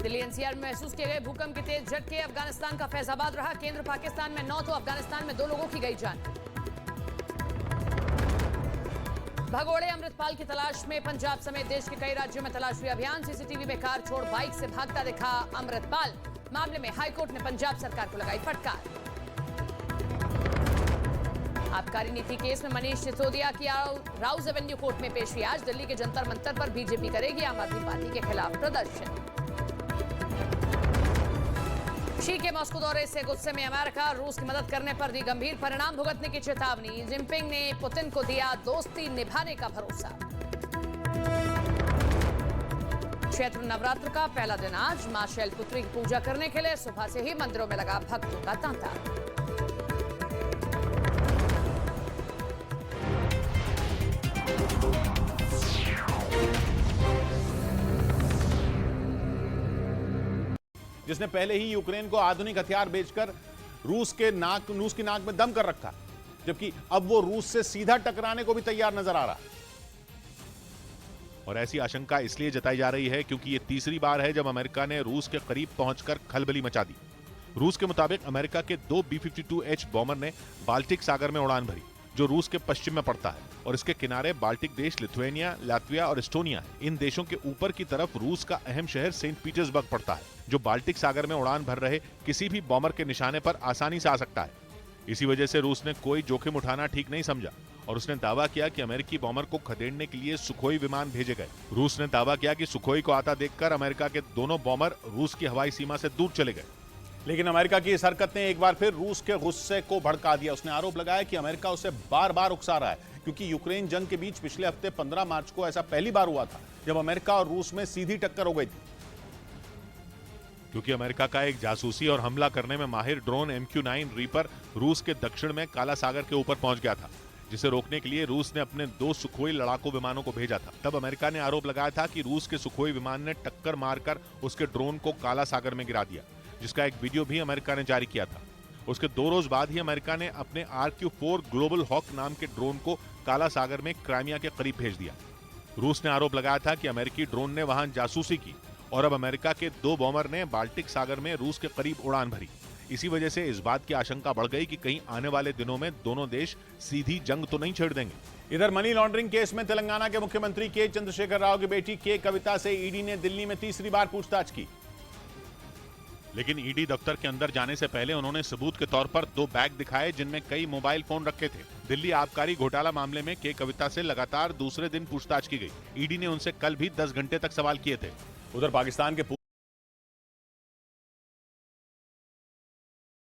Delhi NCR में महसूस किए गए भूकंप के तेज झटके। अफगानिस्तान का फैजाबाद रहा केंद्र। पाकिस्तान में 9 तो अफगानिस्तान में 2 लोगों की गई जान। भगोड़े अमृतपाल की तलाश में पंजाब समेत देश के कई राज्यों में तलाशी अभियान। सीसीटीवी में कार छोड़ बाइक से भागता दिखा अमृतपाल। मामले में हाईकोर्ट ने पंजाब सरकार को लगाई फटकार। आबकारी नीति केस में मनीष सिसोदिया की राउज एवेन्यू कोर्ट में पेशी आज। दिल्ली के जंतर मंतर पर बीजेपी करेगी आम आदमी पार्टी के खिलाफ प्रदर्शन। शी के मॉस्को दौरे से गुस्से में अमेरिका। रूस की मदद करने पर दी गंभीर परिणाम भुगतने की चेतावनी। जिनपिंग ने पुतिन को दिया दोस्ती निभाने का भरोसा। चैत्र नवरात्र का पहला दिन आज। मां शैलपुत्री की पूजा करने के लिए सुबह से ही मंदिरों में लगा भक्तों का तांता। जिसने पहले ही यूक्रेन को आधुनिक हथियार बेचकर रूस की नाक में दम कर रखा, जबकि अब वो रूस से सीधा टकराने को भी तैयार नजर आ रहा है। और ऐसी आशंका इसलिए जताई जा रही है क्योंकि ये तीसरी बार है जब अमेरिका ने रूस के करीब पहुंचकर खलबली मचा दी। रूस के मुताबिक अमेरिका के 2 B-52H बॉम्बर ने बाल्टिक सागर में उड़ान भरी, जो रूस के पश्चिम में पड़ता है, और इसके किनारे बाल्टिक देश लिथुआनिया, लातविया और एस्टोनिया है। इन देशों के ऊपर की तरफ रूस का अहम शहर सेंट पीटर्सबर्ग पड़ता है, जो बाल्टिक सागर में उड़ान भर रहे किसी भी बॉम्बर के निशाने पर आसानी से आ सकता है। इसी वजह से रूस ने कोई जोखिम उठाना ठीक नहीं समझा और उसने दावा किया कि अमेरिकी बॉम्बर को खदेड़ने के लिए सुखोई विमान भेजे गए। रूस ने दावा किया कि सुखोई को आता देखकर अमेरिका के दोनों बॉम्बर रूस की हवाई सीमा से दूर चले गए। लेकिन अमेरिका की इस हरकत ने एक बार फिर रूस के गुस्से को भड़का दिया। उसने आरोप लगाया कि अमेरिका उसे बार बार उकसा रहा है, क्योंकि यूक्रेन जंग के बीच पिछले हफ्ते 15 मार्च को ऐसा पहली बार हुआ था जब अमेरिका और रूस में सीधी टक्कर हो गई थी। क्योंकि अमेरिका का एक जासूसी और हमला करने में माहिर ड्रोन MQ-9 रीपर रूस के दक्षिण में काला सागर के ऊपर पहुंच गया था, जिसे रोकने के लिए रूस ने अपने 2 सुखोई लड़ाकू विमानों को भेजा था। तब अमेरिका ने आरोप लगाया था कि रूस के सुखोई विमान ने टक्कर मारकर उसके ड्रोन को काला सागर में गिरा दिया, जिसका एक वीडियो भी अमेरिका ने जारी किया था। उसके 2 रोज बाद ही अमेरिका ने अपने RQ-4 ग्लोबल हॉक नाम के ड्रोन को काला सागर में क्राइमिया के करीब भेज दिया। रूस ने आरोप लगाया था कि अमेरिकी ड्रोन ने वहां जासूसी की और अब अमेरिका के 2 बॉम्बर ने बाल्टिक सागर में रूस के करीब उड़ान भरी। इसी वजह से इस बात की आशंका बढ़ गई कि कहीं आने वाले दिनों में दोनों देश सीधी जंग तो नहीं छेड़ देंगे। इधर मनी लॉन्ड्रिंग केस में तेलंगाना के मुख्यमंत्री के चंद्रशेखर राव की बेटी के कविता से ईडी ने दिल्ली में तीसरी बार पूछताछ की। लेकिन ईडी दफ्तर के अंदर जाने से पहले उन्होंने सबूत के तौर पर 2 बैग दिखाए जिनमें कई मोबाइल फोन रखे थे। दिल्ली आबकारी घोटाला मामले में के कविता से लगातार दूसरे दिन पूछताछ की गई। ईडी ने उनसे कल भी 10 घंटे तक सवाल किए थे। उधर पाकिस्तान के